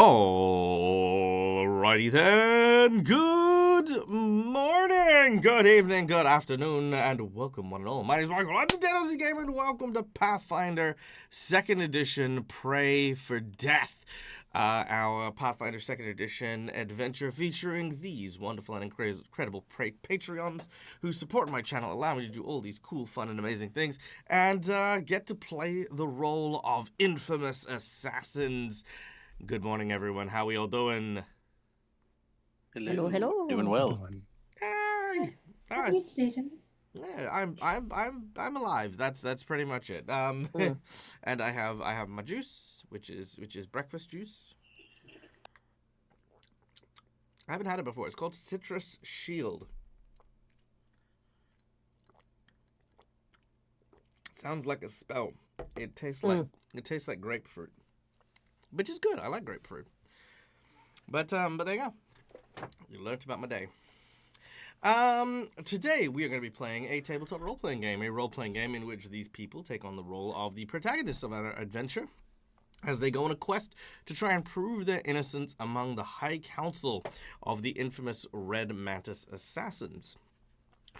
Alrighty then. Good morning, good evening, good afternoon, and welcome one and all. My name is Michael. I'm the Dennis Gamer, and welcome to Pathfinder 2nd Edition Pray for Death. Our Pathfinder 2nd Edition adventure featuring these wonderful and incredible Patreons who support my channel, allow me to do all these cool, fun, and amazing things, and get to play the role of infamous assassins. Good morning, everyone. How we all doing? Hello. Doing Hello. well. Hey, How are you today, Tim? yeah, I'm alive. That's pretty much it. And I have my juice, which is breakfast juice. I haven't had it before. It's called Citrus Shield. Sounds like a spell. It tastes like grapefruit, which is good. I like grapefruit. But there you go. You learned about my day. Today we are going to be playing a tabletop role-playing game, in which these people take on the role of the protagonists of our adventure as they go on a quest to try and prove their innocence among the High Council of the infamous Red Mantis assassins,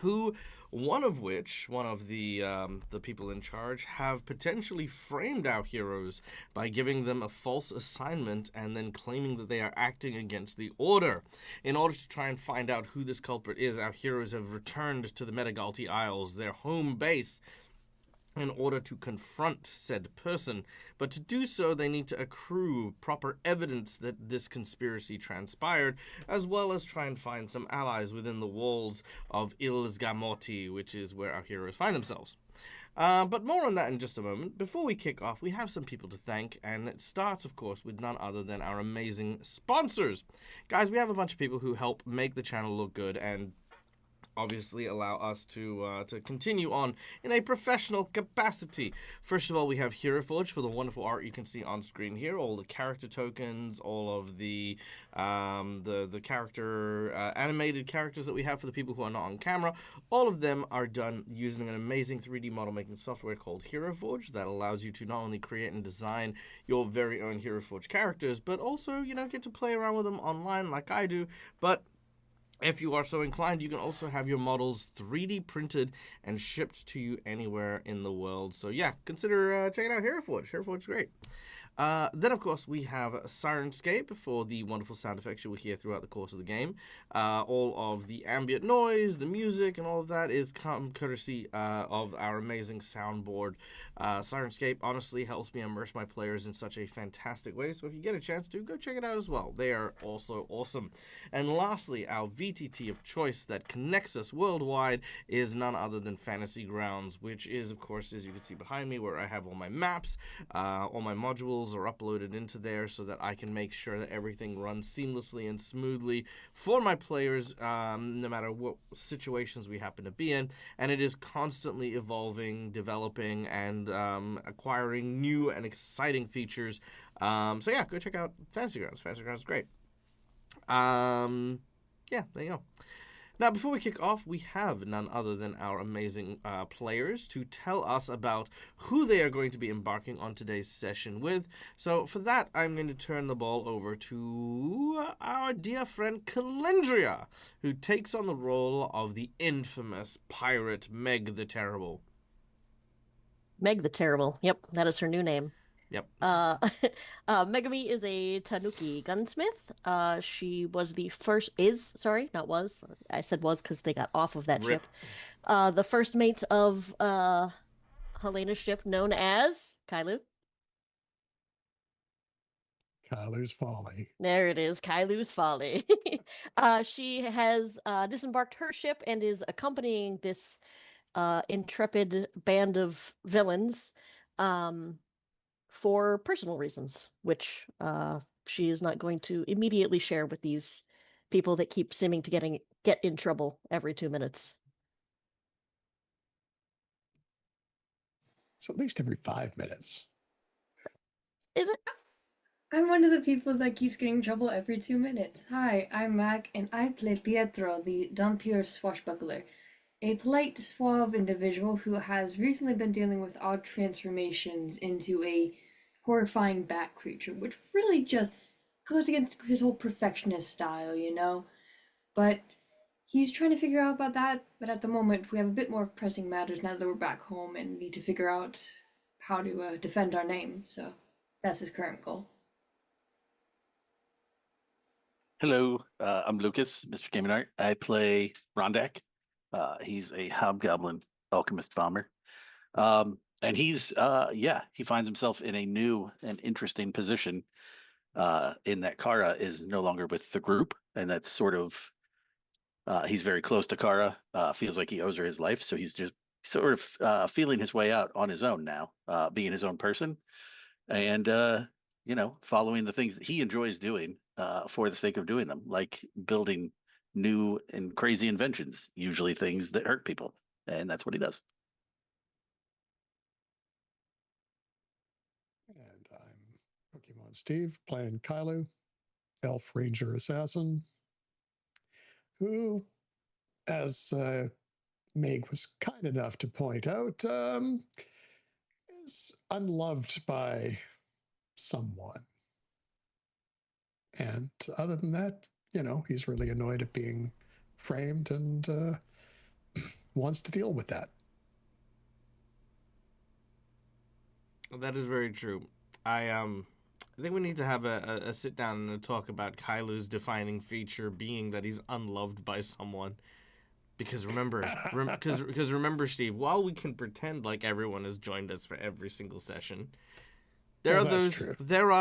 who one of the people in charge have potentially framed our heroes by giving them a false assignment and then claiming that they are acting against the order. In order to try and find out who this culprit is, our heroes have returned to the Metagalti Isles, their home base, in order to confront said person. But to do so, they need to accrue proper evidence that this conspiracy transpired, as well as try and find some allies within the walls of Ilsgamoti, which is where our heroes find themselves. But more on that in just a moment. Before we kick off, we have some people to thank, and it starts, of course, with none other than our amazing sponsors. Guys, we have a bunch of people who help make the channel look good and obviously allow us to continue on in a professional capacity. First of all, we have HeroForge for the wonderful art you can see on screen here, all the character tokens, all of the character animated characters that we have for the people who are not on camera. All of them are done using an amazing 3D model making software called HeroForge that allows you to not only create and design your very own HeroForge characters, but also, get to play around with them online like I do. But if you are so inclined, you can also have your models 3D printed and shipped to you anywhere in the world. So yeah, consider checking out HeroForge. HeroForge is great. Then, of course, we have Sirenscape for the wonderful sound effects you will hear throughout the course of the game. All of the ambient noise, the music, and all of that is courtesy of our amazing soundboard. Sirenscape honestly helps me immerse my players in such a fantastic way, so if you get a chance to, go check it out as well. They are also awesome. And lastly, our VTT of choice that connects us worldwide is none other than Fantasy Grounds, which is, of course, as you can see behind me, where I have all my maps, all my modules are uploaded into there so that I can make sure that everything runs seamlessly and smoothly for my players, no matter what situations we happen to be in. And it is constantly evolving, developing, and acquiring new and exciting features. So yeah, go check out Fantasy Grounds. Fantasy Grounds is great. Yeah, there you go. Now, before we kick off, we have none other than our amazing players to tell us about who they are going to be embarking on today's session with. So for that, I'm going to turn the ball over to our dear friend Calendria, who takes on the role of the infamous pirate Meg the Terrible. Meg the Terrible. Yep, that is her new name. Yep. Megami is a Tanuki gunsmith. She was the first, not was. I said was because they got off of that Rip. ship. The first mate of Helena's ship known as Kailu. Kyler's Folly. There it is, Kailu's Folly. She has disembarked her ship and is accompanying this intrepid band of villains for personal reasons, which she is not going to immediately share with these people that keep seeming to get in trouble every 2 minutes. So at least every 5 minutes. Is it? I'm one of the people that keeps getting in trouble every 2 minutes. Hi, I'm Mac, and I play Pietro, the Dompier swashbuckler, a polite, suave individual who has recently been dealing with odd transformations into a horrifying bat creature, which really just goes against his whole perfectionist style, you know? But he's trying to figure out about that, but at the moment we have a bit more pressing matters now that we're back home and need to figure out how to defend our name, so that's his current goal. Hello, I'm Lucas, Mr. Game and Art. I play Rondak. He's a hobgoblin alchemist bomber. And he's, he finds himself in a new and interesting position in that Kara is no longer with the group. And that's sort of, he's very close to Kara, feels like he owes her his life. So he's just sort of feeling his way out on his own now, being his own person. And, following the things that he enjoys doing for the sake of doing them, like building new and crazy inventions, usually things that hurt people. And that's what he does. And I'm Pokemon Steve, playing Kailu, Elf Ranger Assassin, who, as Meg was kind enough to point out, is unloved by someone. And other than that, he's really annoyed at being framed and wants to deal with that. That is very true. I think we need to have a sit down and a talk about Kailu's defining feature being that he's unloved by someone. Because remember, remember, Steve, while we can pretend like everyone has joined us for every single session, there are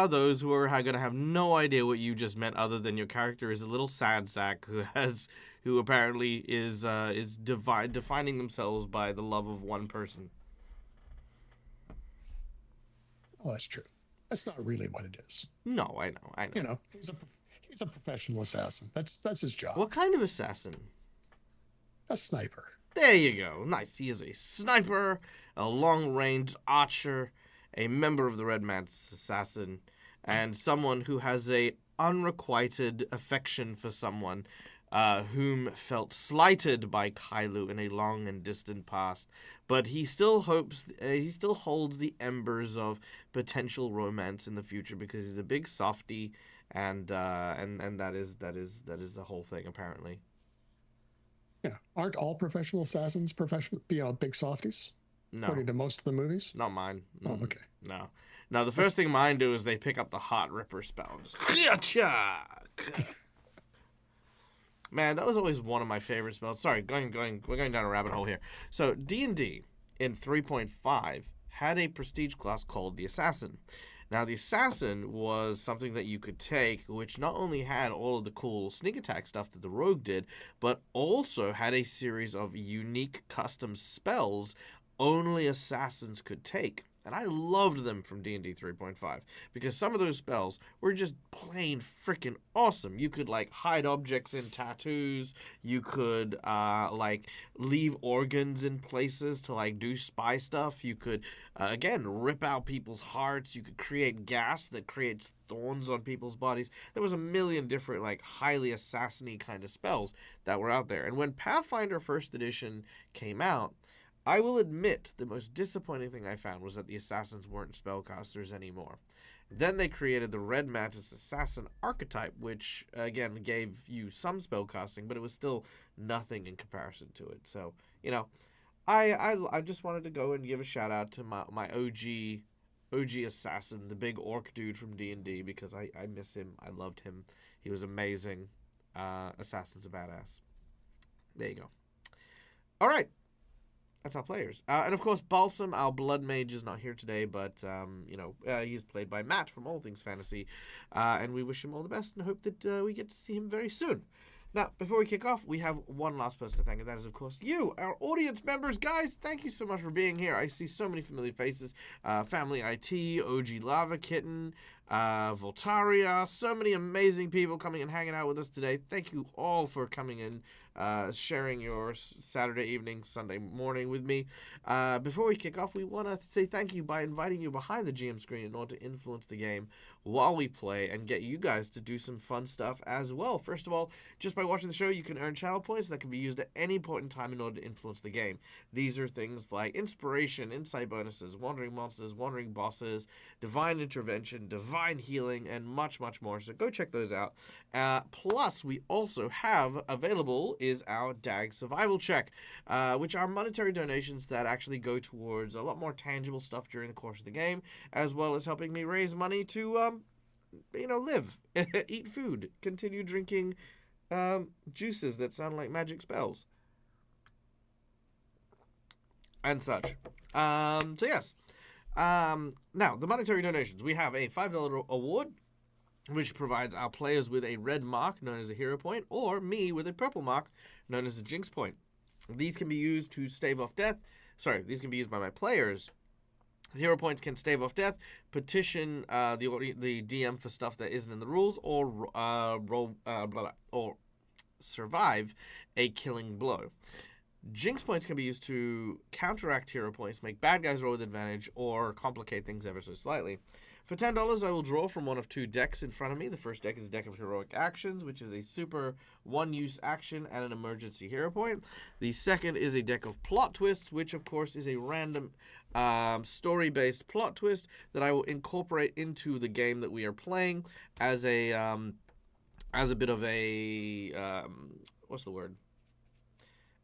those who are going to have no idea what you just meant, other than your character is a little sad sack who apparently is defining themselves by the love of one person. Oh, that's true. That's not really what it is. No, I know. He's a professional assassin. That's his job. What kind of assassin? A sniper. There you go. Nice. He is a sniper, a long-range archer, a member of the Red Man's Assassin, and someone who has a unrequited affection for someone whom felt slighted by Kailu in a long and distant past. But he still hopes, he still holds the embers of potential romance in the future because he's a big softie, and that is the whole thing apparently. Yeah, aren't all professional assassins big softies? No. According to most of the movies? Not mine. Oh, okay. No. Now, the first thing mine do is they pick up the Heart Ripper spell and just... Man, that was always one of my favorite spells. Sorry, we're going down a rabbit hole here. So, D&D in 3.5 had a prestige class called the Assassin. Now, the Assassin was something that you could take, which not only had all of the cool sneak attack stuff that the Rogue did, but also had a series of unique custom spells only Assassins could take. And I loved them from D&D 3.5 because some of those spells were just plain freaking awesome. You could hide objects in tattoos. You could leave organs in places to do spy stuff. You could again rip out people's hearts. You could create gas that creates thorns on people's bodies. There was a million different highly assassin-y kind of spells that were out there. And when Pathfinder First Edition came out, I will admit the most disappointing thing I found was that the assassins weren't spellcasters anymore. Then they created the Red Mantis Assassin archetype, which, again, gave you some spellcasting, but it was still nothing in comparison to it. So, I just wanted to go and give a shout-out to my OG assassin, the big orc dude from D&D, because I miss him. I loved him. He was amazing. Assassin's a badass. There you go. All right. That's our players. And of course, Balsam, our blood mage, is not here today, but, he's played by Matt from All Things Fantasy. And we wish him all the best and hope that we get to see him very soon. Now, before we kick off, we have one last person to thank, and that is, of course, you, our audience members. Guys, thank you so much for being here. I see so many familiar faces. Family IT, OG Lava Kitten, Voltaria, so many amazing people coming and hanging out with us today. Thank you all for coming in sharing your Saturday evening, Sunday morning with me. Before we kick off, we want to say thank you by inviting you behind the GM screen in order to influence the game while we play and get you guys to do some fun stuff as well. First of all, just by watching the show, you can earn channel points that can be used at any point in time in order to influence the game. These are things like inspiration, insight bonuses, wandering monsters, wandering bosses, divine intervention, divine healing, and much, much more. So go check those out. Plus, we also have available is our DAG survival check, which are monetary donations that actually go towards a lot more tangible stuff during the course of the game, as well as helping me raise money to live, eat food, continue drinking juices that sound like magic spells, and such. So yes. Now, the monetary donations. We have a $5 award, which provides our players with a red mark, known as a hero point, or me with a purple mark, known as a jinx point. These can be used to stave off death. Sorry, these can be used by my players. Hero points can stave off death, petition the DM for stuff that isn't in the rules, or or survive a killing blow. Jinx points can be used to counteract hero points, make bad guys roll with advantage, or complicate things ever so slightly. For $10, I will draw from one of two decks in front of me. The first deck is a deck of heroic actions, which is a super one-use action and an emergency hero point. The second is a deck of plot twists, which of course is a random story-based plot twist that I will incorporate into the game that we are playing as a bit of a what's the word?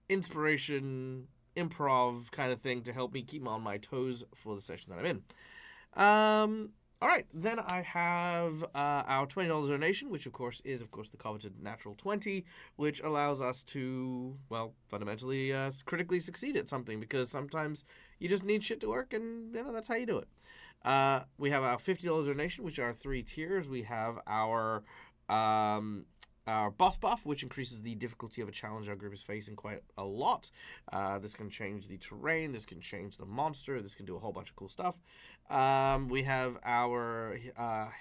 Inspiration, improv kind of thing to help me keep on my toes for the session that I'm in. All right, then I have our $20 donation, which of course is the coveted natural 20, which allows us to, well, fundamentally critically succeed at something, because sometimes you just need shit to work, and that's how you do it. We have our $50 donation, which are 3 tiers. We have our boss buff, which increases the difficulty of a challenge our group is facing quite a lot. This can change the terrain, this can change the monster, this can do a whole bunch of cool stuff. We have our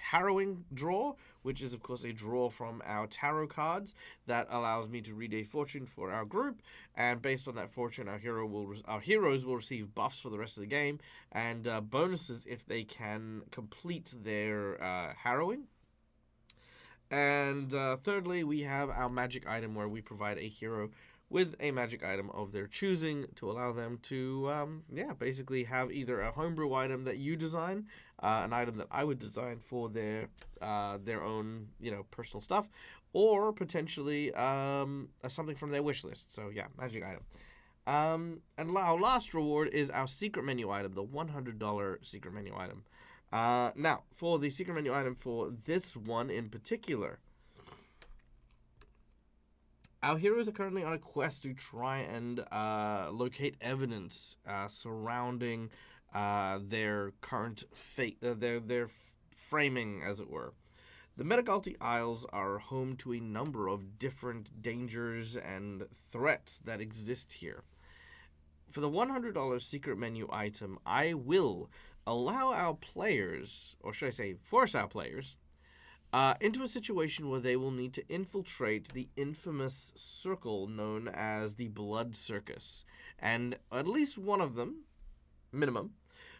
harrowing draw, which is of course a draw from our tarot cards that allows me to read a fortune for our group, and based on that fortune, our heroes will receive buffs for the rest of the game, and bonuses if they can complete their harrowing. And thirdly, we have our magic item, where we provide a hero with a magic item of their choosing to allow them to, basically have either a homebrew item that you design, an item that I would design for their own, personal stuff, or potentially something from their wish list. So yeah, magic item. And our last reward is our secret menu item, the $100 secret menu item. Now, for the secret menu item for this one in particular, our heroes are currently on a quest to try and locate evidence surrounding their current fate, their framing, as it were. The Metagalti Isles are home to a number of different dangers and threats that exist here. For the $100 secret menu item, I will allow our players, or should I say force our players, into a situation where they will need to infiltrate the infamous circle known as the Blood Circus. And at least one of them, minimum,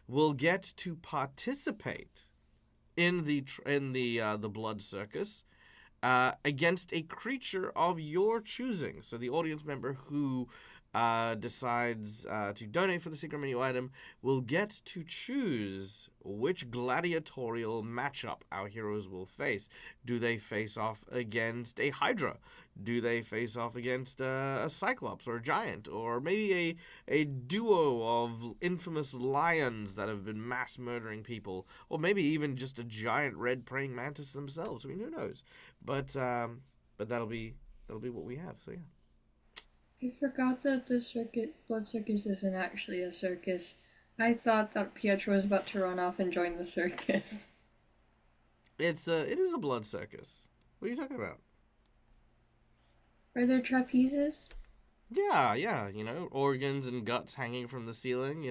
will get to participate in the Blood Circus against a creature of your choosing. So the audience member who decides to donate for the secret menu item will get to choose which gladiatorial matchup our heroes will face. Do they face off against a Hydra? Do they face off against a Cyclops or a Giant? Or maybe a duo of infamous lions that have been mass murdering people? Or maybe even just a giant red praying mantis themselves. I mean, who knows? But that'll be what we have, so yeah. I forgot that the Blood Circus isn't actually a circus. I thought that Pietro was about to run off and join the circus. It is a blood circus. What are you talking about? Are there trapezes? Yeah, organs and guts hanging from the ceiling,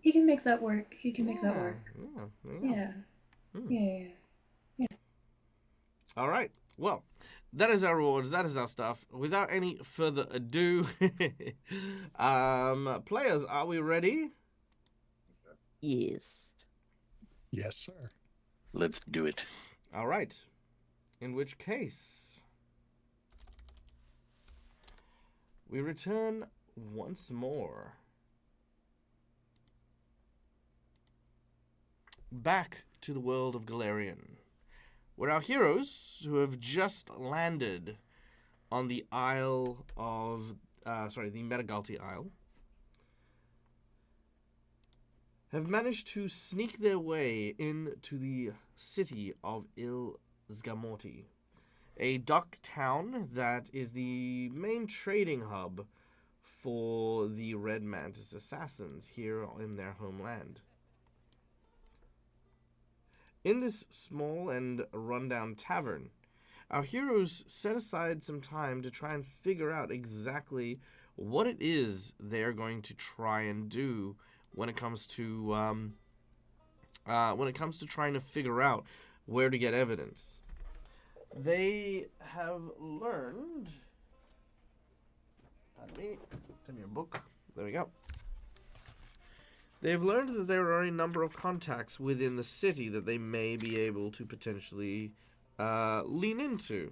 He can make that work. He can make that work. Yeah. Yeah. All right. Well, that is our rewards. That is our stuff. Without any further ado, players, are we ready? Yes. Yes, sir. Let's do it. All right. In which case, we return once more back to the world of Galarian, where our heroes, who have just landed on the Isle of, the Metagalti Isle, have managed to sneak their way into the city of Ilzgamorti, a dock town that is the main trading hub for the Red Mantis assassins here in their homeland. In this small and rundown tavern, our heroes set aside some time to try and figure out exactly what it is they're going to try and do when it comes to trying to figure out where to get evidence. They have learned. Pardon me. Give me a book. There we go. They've learned that there are a number of contacts within the city that they may be able to potentially lean into.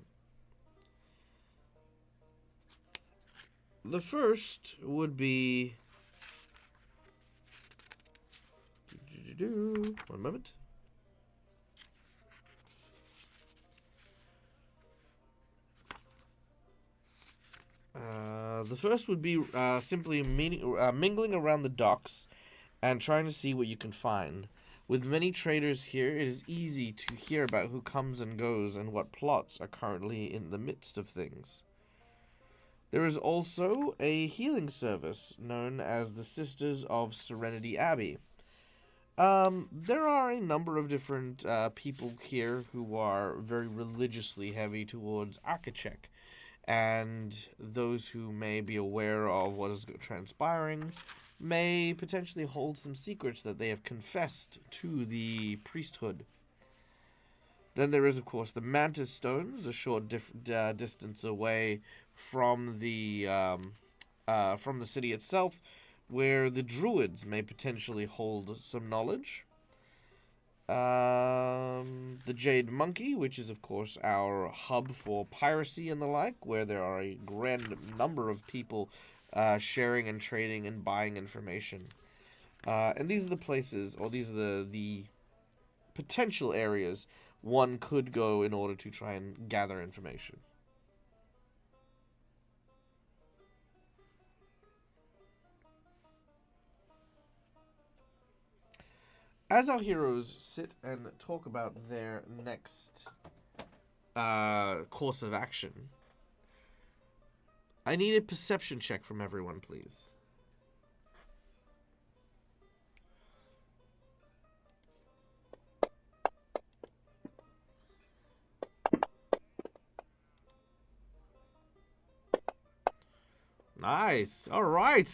The first would be... One moment. The first would be simply mingling around the docks and trying to see what you can find. With many traders here, it is easy to hear about who comes and goes and what plots are currently in the midst of things. There is also a healing service known as the Sisters of Serenity Abbey. There are a number of different people here who are very religiously heavy towards Akachek, and those who may be aware of what is transpiring may potentially hold some secrets that they have confessed to the priesthood. Then there is, of course, the Mantis Stones, a short distance away from the city itself, where the druids may potentially hold some knowledge. The Jade Monkey, which is, of course, our hub for piracy and the like, where there are a grand number of people sharing and trading and buying information. And these are the places, or these are the potential areas one could go in order to try and gather information. As our heroes sit and talk about their next course of action, I need a perception check from everyone, please. Nice. All right.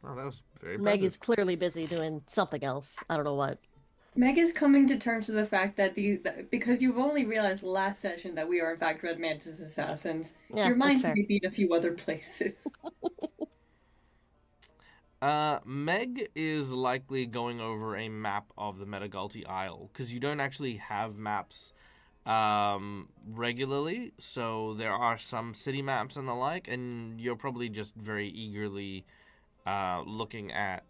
Wow, that was very Meg impressive. is clearly busy doing something else. I don't know what. Meg is coming to terms with the fact that because you've only realized last session that we are in fact Red Mantis assassins, Yeah, your that's minds fair. may be in a few other places. Meg is likely going over a map of the Metagalti Isle, because you don't actually have maps regularly, so there are some city maps and the like, and you're probably just very eagerly looking at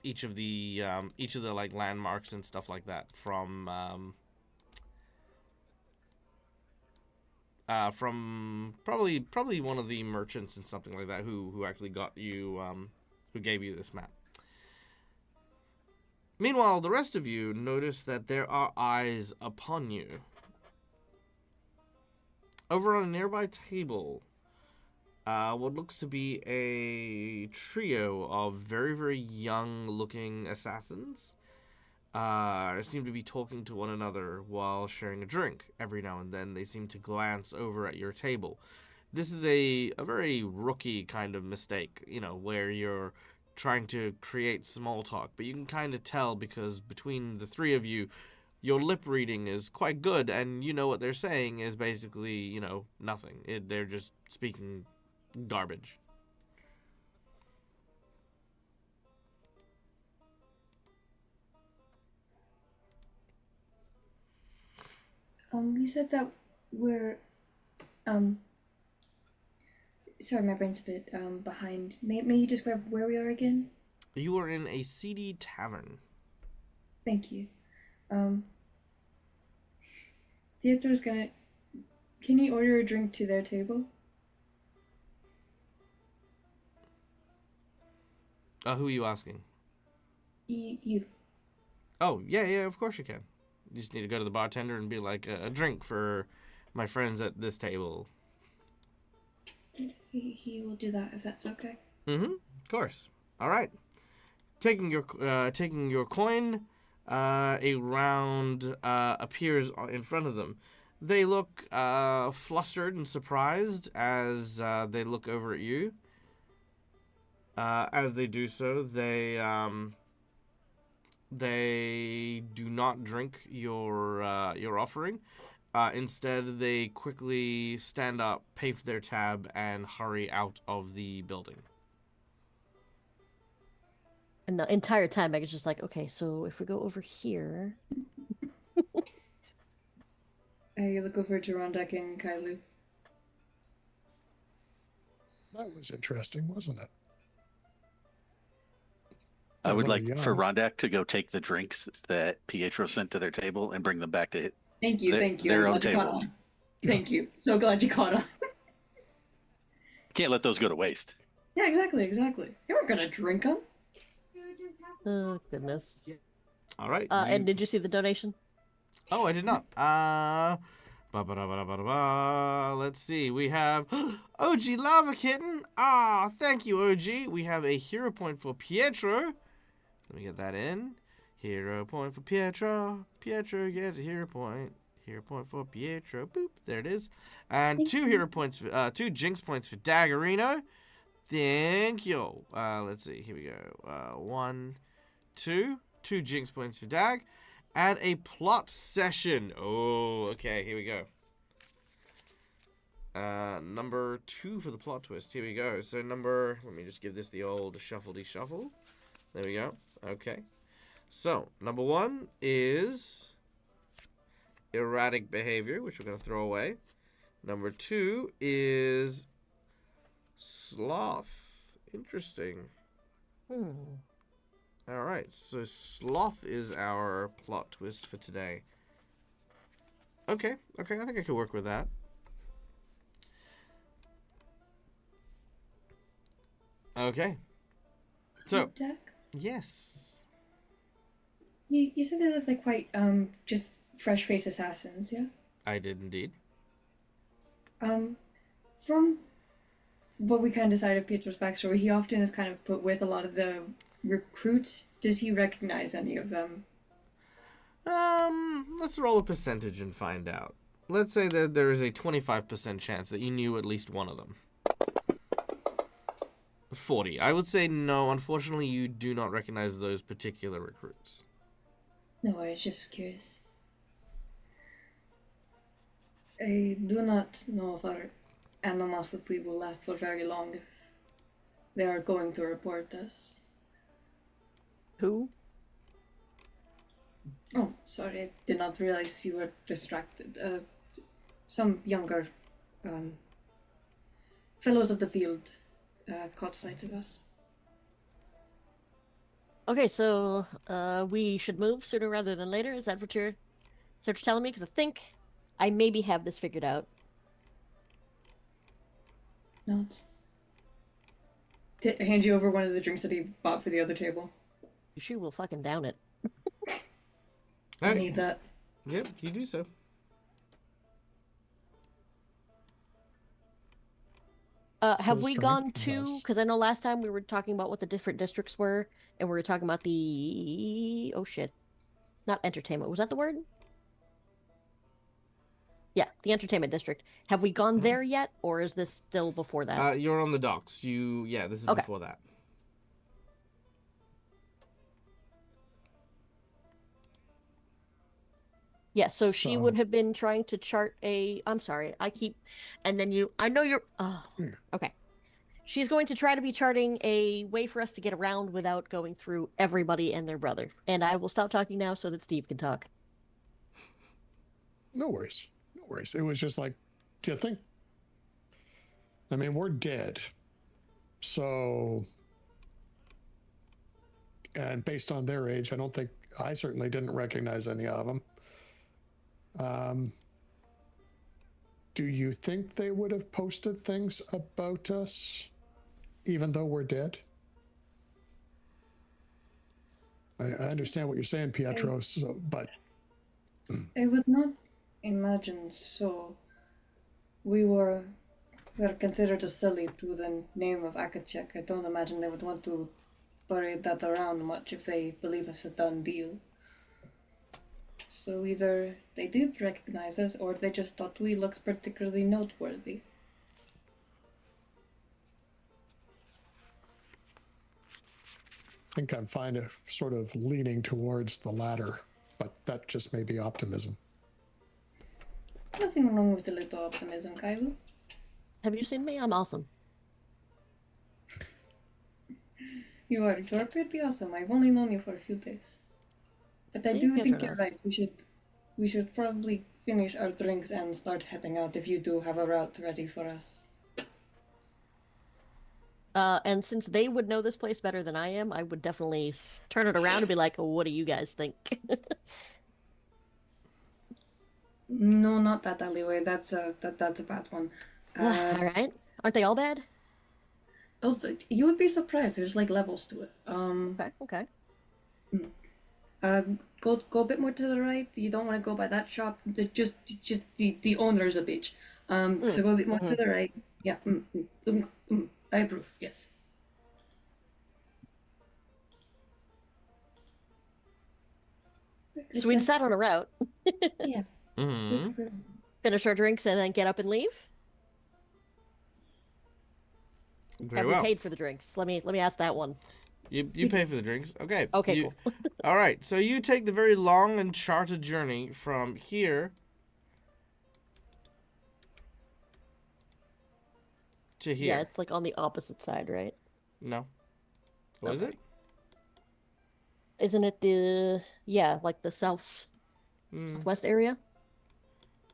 each of the like landmarks and stuff like that from probably one of the merchants and something like that who actually got you who gave you this map. Meanwhile, the rest of you notice that there are eyes upon you. Over on a nearby table, what looks to be a trio of very, very young-looking assassins seem to be talking to one another while sharing a drink. Every now and then, they seem to glance over at your table. This is a very rookie kind of mistake, where you're trying to create small talk, but you can kind of tell because between the three of you your lip reading is quite good, and you know what they're saying is basically, nothing. They're just speaking garbage. You said that we're, sorry, my brain's a bit, behind. May you describe where we are again? You are in a seedy tavern. Thank you. Pietro's gonna... Can he order a drink to their table? Who are you asking? You. Oh, yeah, of course you can. You just need to go to the bartender and be like, a drink for my friends at this table. He will do that if that's okay. Mm-hmm. Of course. All right. Taking your coin, a round appears in front of them. They look flustered and surprised as they look over at you. As they do so, they do not drink your offering. Instead, they quickly stand up, pay for their tab, and hurry out of the building. And the entire time, I was just like, okay, so if we go over here... I look over to Rondak and Kailu. That was interesting, wasn't it? I would Although like for young. Rondak to go take the drinks that Pietro sent to their table and bring them back to Thank you. their I'm own glad you caught table. on. Thank you. So glad you caught on. Can't let those go to waste. Yeah, exactly. You weren't gonna drink them. Oh, goodness. All right. And did you see the donation? Oh, I did not. Let's see. We have OG Lava Kitten. Ah, thank you, OG. We have a hero point for Pietro. Let me get that in. Hero point for Pietro. Pietro gets a hero point. Hero point for Pietro. Boop. There it is. And two hero points, two Jinx points for Daggerino. Thank you. Let's see. Here we go. 1, 2. 2 Jinx points for Dag. And a plot session. Oh, okay. Here we go. Number 2 for the plot twist. Here we go. So let me just give this the old shuffle-de-shuffle. There we go. Okay. So, number 1 is erratic behavior, which we're going to throw away. Number 2 is sloth. Interesting. All right, so sloth is our plot twist for today. Okay, I think I could work with that. Okay. So, Jack? yes. You said they looked like quite just fresh face assassins, yeah? I did indeed. From what we kind of decided of Pietro's backstory, he often is kind of put with a lot of the recruits. Does he recognize any of them? Let's roll a percentage and find out. Let's say that there is a 25% chance that you knew at least one of them. 40. I would say no, unfortunately you do not recognize those particular recruits. No worries, just curious. I do not know if our animosity will last for very long if they are going to report us. Who? Oh, sorry, I did not realize you were distracted. Some younger fellows of the field caught sight of us. Okay, so we should move sooner rather than later. Is that what you're telling me? Because I think I maybe have this figured out. No, hand you over one of the drinks that he bought for the other table. She will fucking down it. I need that. Yep, you do so. Have So we strength gone to? plus. Because I know last time we were talking about what the different districts were, and we were talking about oh shit, not entertainment. Was that the word? Yeah, the entertainment district. Have we gone there yet, or is this still before that? You're on the docks. This is Okay. before that. Yeah, so she So- would have been trying to chart a. I'm sorry, and then you. I know you're. Oh, Hmm. okay. She's going to try to be charting a way for us to get around without going through everybody and their brother. And I will stop talking now so that Steve can talk. No worries. No worries. It was just like, do you think? I mean, we're dead. So, and based on their age, I certainly didn't recognize any of them. Do you think they would have posted things about us, even though we're dead? I understand what you're saying, Pietro, but I would not imagine so. We were considered a silly to the name of Akacek. I don't imagine they would want to parade that around much if they believe it's a done deal. So either they did recognize us, or they just thought we looked particularly noteworthy. I think I'm sort of leaning towards the latter, but that just may be optimism. Nothing wrong with a little optimism, Kylo. Have you seen me? I'm awesome. You're pretty awesome. I've only known you for a few days. But I See, do think Pietro you're knows. right. We should probably finish our drinks and start heading out if you do have a route ready for us. And since they would know this place better than I am, I would definitely turn it around and be like, "What do you guys think?" No, not that alleyway. That's a bad one. All right. Aren't they all bad? You would be surprised. There's like levels to it. Okay. Go a bit more to the right. You don't want to go by that shop. Just the owner's a bitch. So go a bit more to the right. Yeah. I approve. Yes. So we sat on a route, Yeah. Hmm. finish our drinks, and then get up and leave. Very Have well. we paid for the drinks? Let me ask that one. You pay for the drinks. Okay. Okay, cool. All right. So you take the very long and charted journey from here to here. Yeah, it's like on the opposite side, right? No. What is Okay. it? Isn't it like the southwest area?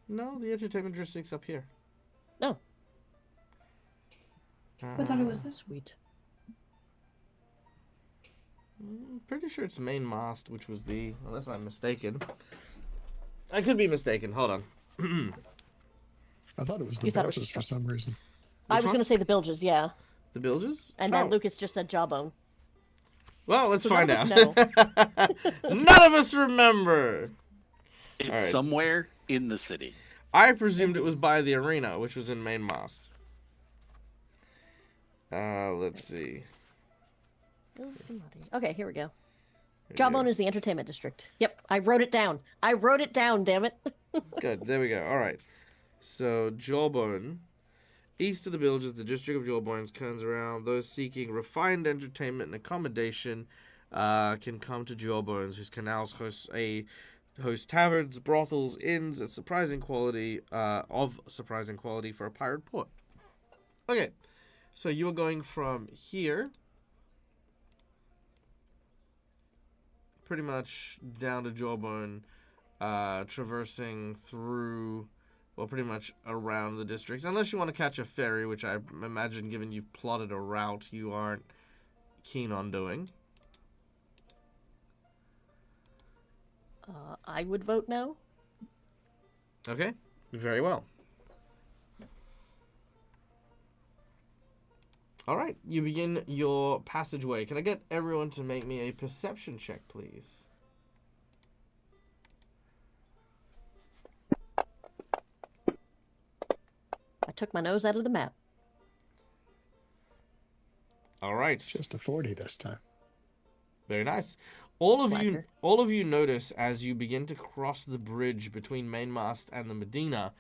No, the entertainment district's up here. No. I thought it was this. Sweet. Pretty sure it's main mast, which was unless I'm mistaken. I could be mistaken. Hold on. I thought it was the You thought it was Bilges just for some reason. I was one? going to say the Bilges, yeah. The Bilges? And then Oh. Lucas just said Jawbone. Well, let's So find none out. of us None of us remember. It's All right. somewhere in the city. I presumed it was by the arena, which was in main mast. Let's see. Okay, here we go. Here we Jawbone go. is the entertainment district. Yep, I wrote it down. Damn it. Good. There we go. All right. So Jawbone, east of the Bilges, the district of Jawbones turns around. Those seeking refined entertainment and accommodation can come to Jawbones, whose canals host taverns, brothels, inns of surprising quality for a pirate port. Okay, so you are going from here, pretty much down to Jawbone, traversing through, well, pretty much around the districts, unless you want to catch a ferry, which I imagine, given you've plotted a route, you aren't keen on doing. I would vote no. Okay, very well. All right, you begin your passageway. Can I get everyone to make me a perception check, please? I took my nose out of the map. All right. Just a 40 this time. Very nice. All Slacker. of you notice as you begin to cross the bridge between Mainmast and the Medina,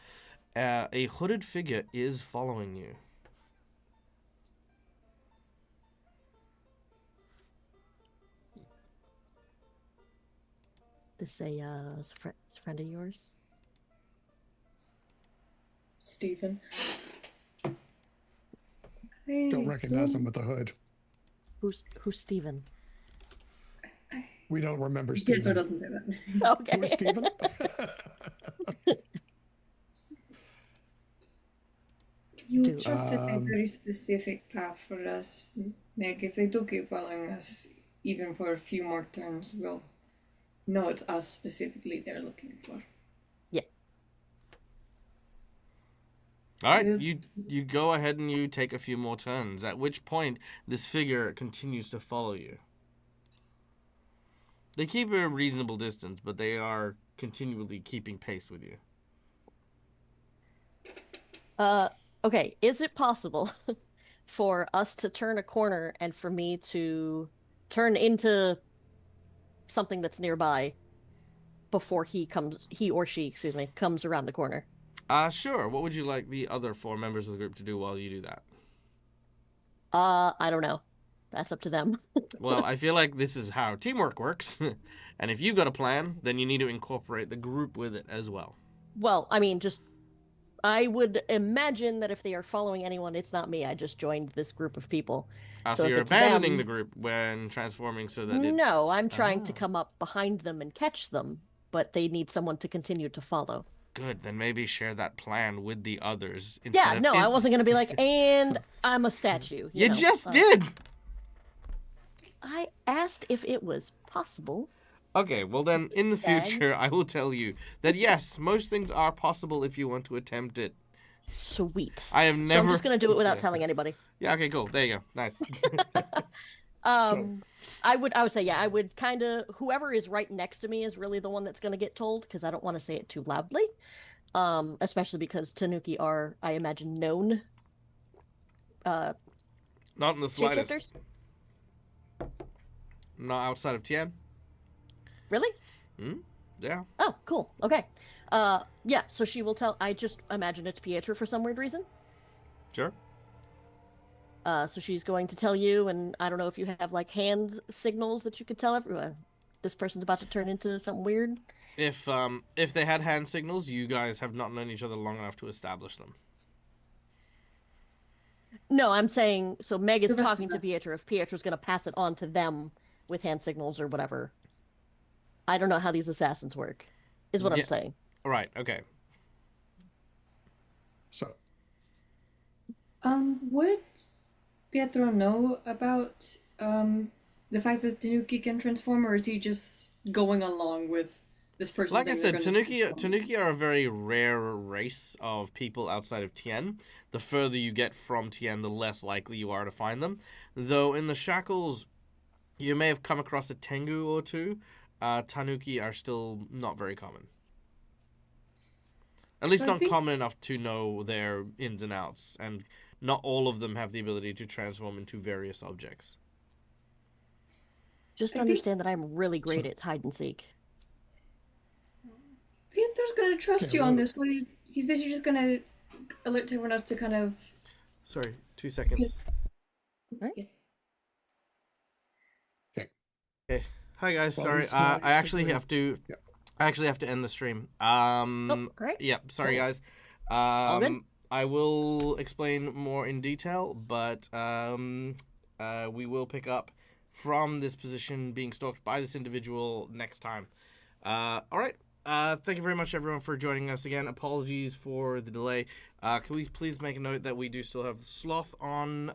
a hooded figure is following you. this is a friend of yours? Stephen. Don't recognize him with the hood. Who's Steven? We don't remember Pietro Stephen. doesn't say that. Okay. Who is Stephen? You Do- chalked a very specific path for us, Meg. If they do keep following us, even for a few more turns, we'll know it's us specifically they're looking for. All right, Yeah. you go ahead and you take a few more turns, at which point this figure continues to follow you. They keep a reasonable distance, but they are continually keeping pace with you. Okay, is it possible for us to turn a corner and for me to turn into something that's nearby before he or she, excuse me, comes around the corner? Sure. What would you like the other 4 members of the group to do while you do that? I don't know. That's up to them. Well, I feel like this is how teamwork works. And if you've got a plan, then you need to incorporate the group with it as well. Well, I mean, I would imagine that if they are following anyone, it's not me. I just joined this group of people. So if you're it's abandoning them, the group when transforming so that it... No, I'm trying to Ah. come up behind them and catch them, but they need someone to continue to follow. Good, then maybe share that plan with the others. Yeah, instead of no, I in- wasn't gonna be like, and I'm a statue. You know, just did! I asked if it was possible. Okay, well then, in the Dag. future, I will tell you that yes, most things are possible if you want to attempt it. Sweet. I have never... So I'm just gonna do it without Yeah. telling anybody. Yeah, okay, cool. There you go. Nice. I would say, yeah, I would kind of, whoever is right next to me is really the one that's gonna get told, because I don't want to say it too loudly. Especially because Tanuki are, I imagine, known Not in the slightest. shapeshifters. Not outside of Tien. Really? Yeah. Oh, cool. Okay. Yeah, so she will tell. I just imagine it's Pietro for some weird reason. Sure. So she's going to tell you, and I don't know if you have like hand signals that you could tell everyone. This person's about to turn into something weird. If they had hand signals, you guys have not known each other long enough to establish them. No, I'm saying, so Meg is The rest talking of to us. Pietro. If Pietro's going to pass it on to them with hand signals or whatever. I don't know how these assassins work, is what I'm Yeah. saying. Right, okay. So, Would Pietro know about the fact that Tanuki can transform, or is he just going along with this person? Like I saying they're said, gonna Tanuki transform? Tanuki are a very rare race of people outside of Tien. The further you get from Tien, the less likely you are to find them. Though in the Shackles, you may have come across a Tengu or two. Tanuki are still not very common. At least So I not think- common enough to know their ins and outs, and not all of them have the ability to transform into various objects. Just I think- understand that I'm really great at hide and seek. Pietro's gonna trust Okay, you on well- this. He's basically just gonna alert everyone else to kind of. Sorry, 2 seconds. Right. Okay. Hi guys, Well, sorry. he's I still actually green. have to. Yep. I actually have to end the stream. Oh, right. Yep. Sorry, Cool. guys. good. I will explain more in detail, but we will pick up from this position being stalked by this individual next time. All right. Thank you very much, everyone, for joining us again. Apologies for the delay. Can we please make a note that we do still have Sloth on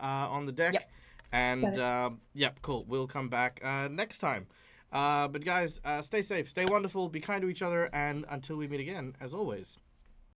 the deck? Yep. And Got yep, cool. We'll come back next time. But guys, stay safe, stay wonderful, be kind to each other, and until we meet again, as always,